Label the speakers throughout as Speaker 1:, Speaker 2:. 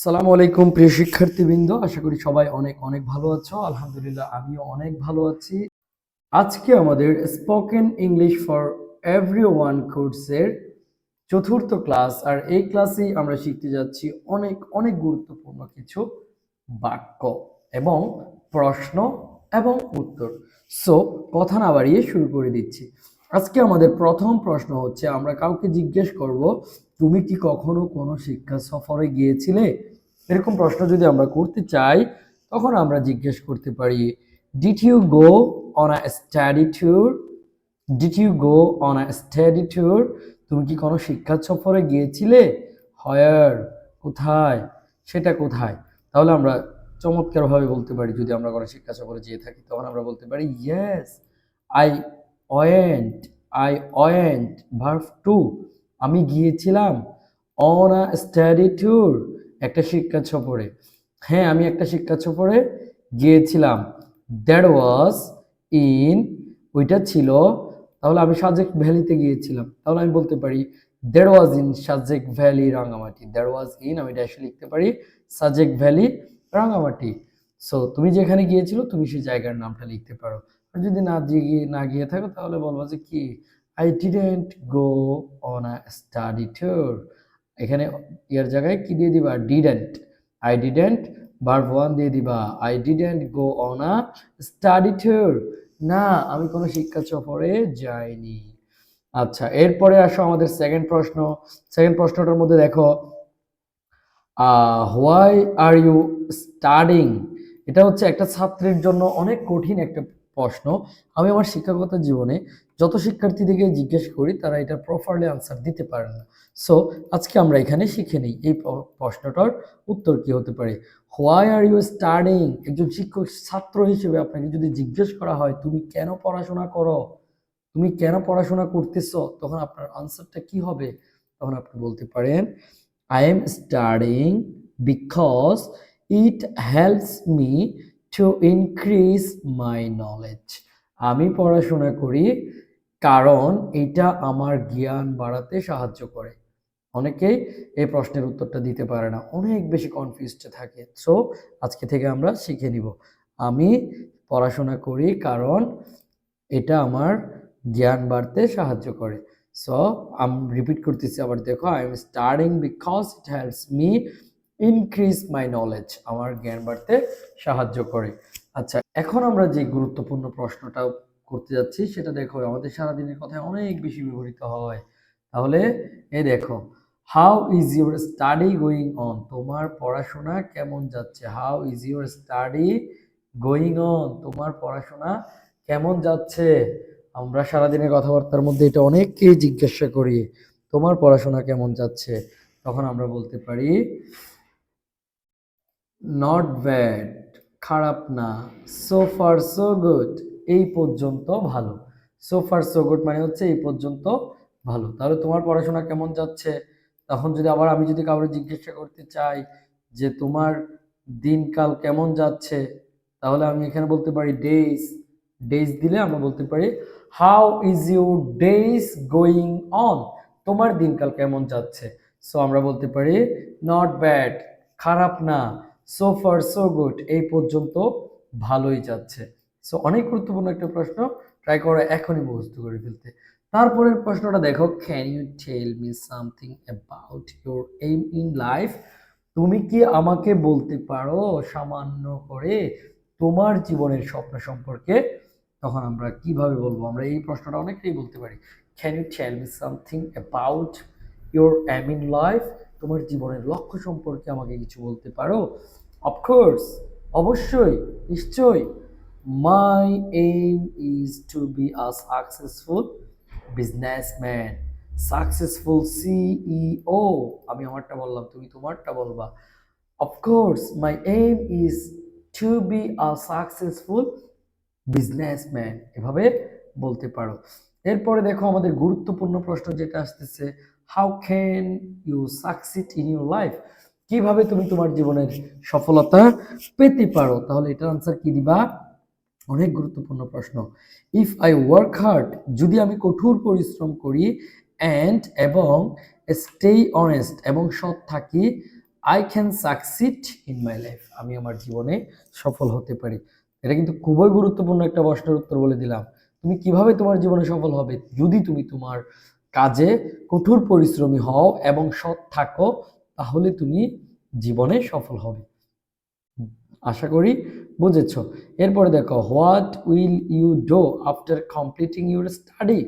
Speaker 1: আসসালামু আলাইকুম প্রিয় শিক্ষার্থীবৃন্দ, আশা করি সবাই অনেক অনেক ভালো আছো। আলহামদুলিল্লাহ আমিও অনেক ভালো আছি। আজকে আমাদের স্পোকেন ইংলিশ ফর এভরিওয়ান কোর্সের চতুর্থ ক্লাস, আর এই ক্লাসেই আমরা শিখতে যাচ্ছি অনেক অনেক গুরুত্বপূর্ণ কিছু বাক্য এবং প্রশ্ন এবং উত্তর। সো কথা না বাড়িয়ে শুরু করে দিচ্ছি। আজকে আমাদের প্রথম প্রশ্ন হচ্ছে, আমরা কাউকে জিজ্ঞেস করব, তুমি কি কখনো কোনো শিক্ষা সফরে গিয়েছিলে? এরকম প্রশ্ন যদি আমরা করতে চাই, তখন আমরা জিজ্ঞেস করতে পারি, did you go on a study tour? Did you go on a study tour? তুমি কি কোনো শিক্ষা সফরে গিয়েছিলে? হোয়ার? কোথায়? সেটা কোথায়? তাহলে আমরা চমৎকারভাবে বলতে পারি, যদি আমরা কোনো শিক্ষা সফরে যেয়ে থাকি তখন আমরা বলতে পারি yes I went. I went verb two, আমি গিয়েছিলাম। অন আ স্টাডি ট্যুর, একটা শিক্ষা সফরে। হ্যাঁ, আমি একটা শিক্ষা সফরে গিয়েছিলাম। দ্যাট ওয়াজ ইন, ওইটা ছিল। তাহলে আমি সাজেক ভ্যালিতে গিয়েছিলাম, তাহলে আমি বলতে পারি that was in Sajek valley Rangamati. That was in, আমি এটা আসলে লিখতে পারি সাজেক ভ্যালি রাঙামাটি। সো তুমি যেখানে গিয়েছিল তুমি সেই জায়গার নামটা লিখতে পারো। আর যদি না গিয়ে থাকো তাহলে বলবো যে কি, I didn't go on a study tour. এখানে এর জায়গায় কি দিয়ে দিবা? Didn't. I didn't verb one দিয়ে দিবা, I didn't go on a study tour. না, আমি কোনো শিক্ষা সফরে যাইনি। আচ্ছা, এরপরে আসো আমাদের সেকেন্ড প্রশ্ন। সেকেন্ড প্রশ্নটার মধ্যে দেখো, হোয়াই আর ইউ স্টাডিং? এটা হচ্ছে একটা ছাত্রের জন্য অনেক কঠিন একটা প্রশ্ন। আমি আমার শিক্ষাগত জীবনে যত শিক্ষার্থীদেরকে জিজ্ঞেস করি তারা এটা প্রপারলি আনসার দিতে পারে না। সো আজকে আমরা এখানে শিখে নিই এই প্রশ্নটার উত্তর কি হতে পারে। Why are you studying? একজন শিক্ষক ছাত্র হিসেবে আপনাকে যদি জিজ্ঞেস করা হয় তুমি কেন পড়াশোনা করো, তুমি কেন পড়াশোনা করতেছো, তখন আপনার আনসারটা কি হবে? তখন আপনি বলতে পারেন, I am studying because it helps me to increase my knowledge. আমি পড়াশোনা করি কারণ এটা আমার জ্ঞান বাড়াতে সাহায্য করে। অনেকেই এই প্রশ্নের উত্তরটা দিতে পারে না, অনেক বেশি কনফিউজড থাকে। সো আজকে থেকে আমরা শিখে নিব, আমি পড়াশোনা করি কারণ এটা আমার জ্ঞান বাড়তে সাহায্য করে। সো আমি রিপিট করতেছি আবার, দেখো, I am studying because it helps me increase my knowledge, আমার জ্ঞান বাড়তে সাহায্য করে। আচ্ছা, এখন আমরা যে গুরুত্বপূর্ণ প্রশ্নটা করতে যাচ্ছি সেটা দেখো, আমাদের সারাদিনের কথায় অনেক বেশি ব্যবহৃত হয়। তাহলে এই দেখো, how is your study going on? তোমার পড়াশোনা কেমন যাচ্ছে? How is your study going on? তোমার পড়াশোনা কেমন যাচ্ছে? আমরা সারাদিনের কথাবার্তার মধ্যে এটা অনেককেই জিজ্ঞাসা করি, তোমার পড়াশোনা কেমন যাচ্ছে? তখন আমরা বলতে পারি নট ব্যাড, খারাপ না। সো ফার সো গুড, এই পর্যন্ত ভালো। সো ফার সো গুড মানে হচ্ছে এই পর্যন্ত ভালো। তাহলে তোমার পড়াশোনা কেমন যাচ্ছে? তখন যদি আবার আমি যদি কাউকে জিজ্ঞাসা করতে চাই যে তোমার দিনকাল কেমন যাচ্ছে, তাহলে আমি এখানে বলতে পারি ডেইজ। ডেইজ দিলে আমরা বলতে পারি how is your days going on? তোমার দিনকাল কেমন যাচ্ছে? সো আমরা বলতে পারি নট ব্যাড, খারাপ না। সো ফার সো গুড, এই পর্যন্ত ভালোই যাচ্ছে। সো অনেক গুরুত্বপূর্ণ একটা প্রশ্ন, ট্রাই করো এখনই মুখস্থ করে ফেলতে। তারপরের প্রশ্নটা দেখো, can you tell me something about your aim in life? তুমি কি আমাকে বলতে পারো সামান্য করে তোমার জীবনের স্বপ্ন সম্পর্কে? তখন আমরা কিভাবে বলবো? আমরা এই প্রশ্নটা অনেকেই বলতে পারি, can you tell me something about your aim in life? তোমার জীবনের লক্ষ্য সম্পর্কে আমাকে কিছু বলতে পারো? অফকোর্স, অবশ্যই, নিশ্চয়ই। My aim is to be a successful businessman. Successful CEO. আমি আমারটা বললাম, তুমি তোমারটা বলবা। Of course my aim is to be a successful businessman, এভাবে বলতে পারো। এরপরে দেখো আমাদের গুরুত্বপূর্ণ প্রশ্ন যেটা আসতেছে, how can you succeed in your life? কিভাবে তুমি তোমার জীবনের সফলতা পেতে পারো? তাহলে এটার আনসার কি দিবা? অনেক গুরুত্বপূর্ণ প্রশ্ন। ইফ আই ওয়ার্ক হার্ড, যদি আমি কঠোর পরিশ্রম করি, অ্যান্ড এবং স্টে অনেস্ট এবং সৎ থাকি, I can succeed in my life, আমি আমার জীবনে সফল হতে পারি। এটা কিন্তু খুবই গুরুত্বপূর্ণ একটা প্রশ্নের উত্তর বলে দিলাম। তুমি কিভাবে তোমার জীবনে সফল হবে? যদি তুমি তোমার কাজে কঠোর পরিশ্রমী হও এবং সৎ থাকো, তাহলে তুমি জীবনে সফল হবে। আশা করি বুঝেছো। এরপরে দেখো, what will you do after completing your study,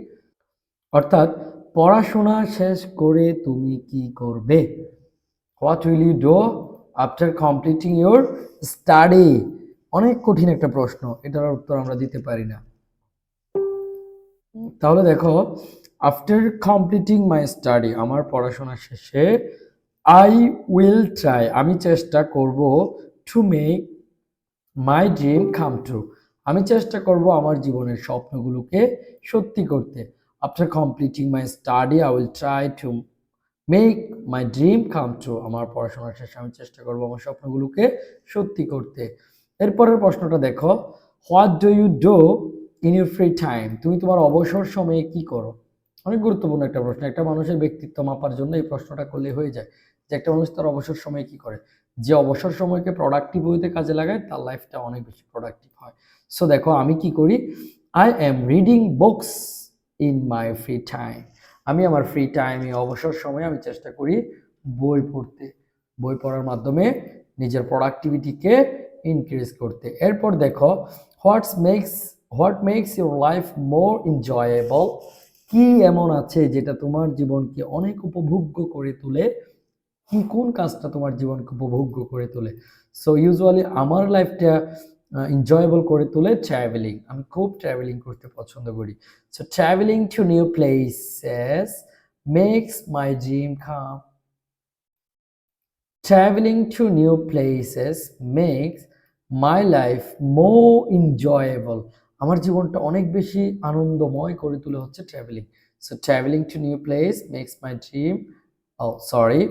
Speaker 1: অর্থাৎ পড়াশোনা শেষ করে তুমি কি করবে? What will you do after completing your study, অনেক কঠিন একটা প্রশ্ন, এটার উত্তর আমরা দিতে পারি না। তাহলে দেখো, আফটার কমপ্লিটিং মাই স্টাডি, আমার পড়াশোনা শেষে, আই উইল ট্রাই, আমি চেষ্টা করব, to make my dream come true, আমি চেষ্টা করব আমার জীবনের স্বপ্নগুলোকে সত্যি করতে। After completing my study I will try to make my dream come true, আমার পড়াশোনা শেষে আমি চেষ্টা করব আমার স্বপ্নগুলোকে সত্যি করতে। এরপরের প্রশ্নটা দেখো, what do you do in your free time, তুমি তোমার অবসর সময়ে কি করো? অনেক গুরুত্বপূর্ণ একটা প্রশ্ন, একটা মানুষের ব্যক্তিত্ব মাপার জন্য এই প্রশ্নটা করলে হয়ে যায় যে একটা মানুষ তার অবসর সময়ে কি করে। যে অবসর সময়কে প্রোডাক্টিভ ওয়েতে কাজে লাগায় তার লাইফটা অনেক বেশি প্রোডাক্টিভ হয়। সো দেখো, আমি কি করি, I am reading books in my free time, আমি আমার ফ্রি টাইমে অবসর সময়ে আমি চেষ্টা করি বই পড়তে, বই পড়ার মাধ্যমে নিজের প্রোডাক্টিভিটিকে ইনক্রিজ করতে। এরপর দেখো, what makes your life more enjoyable, কি এমন আছে যেটা তোমার জীবনকে অনেক উপভোগ্য করে তোলে? কি কোন কাজটা তোমার জীবনকে উপভোগ্য করে তোলে? সো ইউজুয়ালি আমার লাইফটা এনজয়েবল করে তোলে ট্রাভেলিং, আমি খুব ট্রাভেলিং করতে পছন্দ করি। So traveling to new places makes my dream come, traveling to new places makes my life more enjoyable, আমার জীবনটা অনেক বেশি আনন্দময় করে তোলে হচ্ছে traveling. So traveling to new place makes my dream, sorry,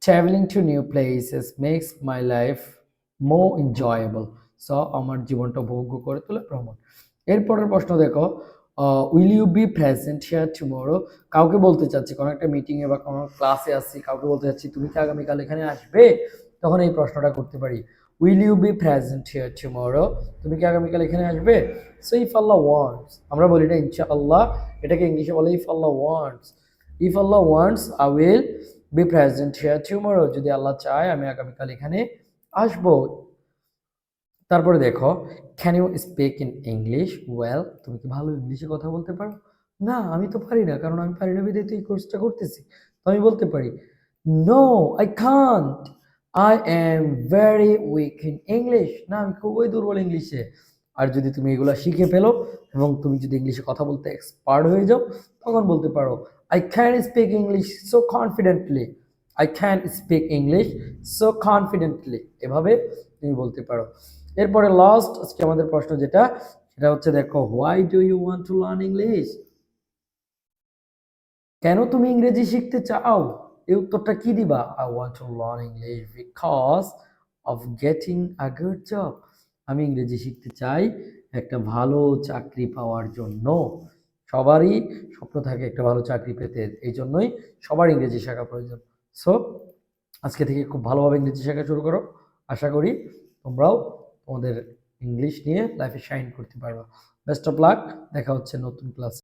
Speaker 1: traveling to new places makes my life more enjoyable, so আমার জীবনটা উপভোগ্য করে তোলে ভ্রমণ। এরপরের প্রশ্ন দেখো, will you be present here tomorrow, কাউকে বলতে চাচ্ছি, কোনো একটা মিটিংয়ে বা কোনো ক্লাসে আসছি, কাউকে বলতে চাচ্ছি তুমি কি আগামীকাল এখানে আসবে, তখন এই প্রশ্নটা করতে পারি, will you be present here tomorrow, তুমি কি আগামীকাল এখানে আসবে? সো ইফ আল্লাহ ওয়ান্টস, আমরা বলি না ইনশাআল্লাহ, এটাকে ইংলিশে বলে if Allah wants, if Allah wants I will be present here tomorrow, যদি আল্লাহ চায় আমি আগামীকাল এখানে আসবো। তারপরে দেখো, can you speak in English well, তুমি কি ভালো ইংলিশে কথা বলতে পারো? না, আমি তো পারি না, কারণ আমি পারি না বিধায় তো এই কোর্সটা করতেছি। তো আমি বলতে পারি, no I can't, I am very weak in English, না আমি খুবই দুর্বল ইংলিশে। আর যদি তুমি এগুলো শিখে ফেলো এবং তুমি যদি ইংলিশে কথা বলতে এক্সপার্ট হয়ে যাও, তখন বলতে পারো, I can speak English so confidently, I can speak English so confidently, এভাবে তুমি বলতে পারো। এরপরে লাস্ট আজকে আমাদের প্রশ্ন যেটা, সেটা হচ্ছে দেখো, why do you want to learn English, কেন তুমি ইংরেজি শিখতে চাও? এই উত্তরটা কি দিবা? I want to learn English because of getting a good job, আমি ইংরেজি শিখতে চাই একটা ভালো চাকরি পাওয়ার জন্য। সবারই স্বপ্ন থাকে একটা ভালো চাকরি পেতে, এই জন্যই সবার ইংরেজি শেখা প্রয়োজন। সো আজকে থেকে খুব ভালোভাবে ইংরেজি শেখা শুরু করো, আশা করি তোমরাও তোমাদের ইংলিশ নিয়ে লাইফে শাইন করতে পারবা। বেস্ট অফ লাক, দেখা হচ্ছে নতুন ক্লাস।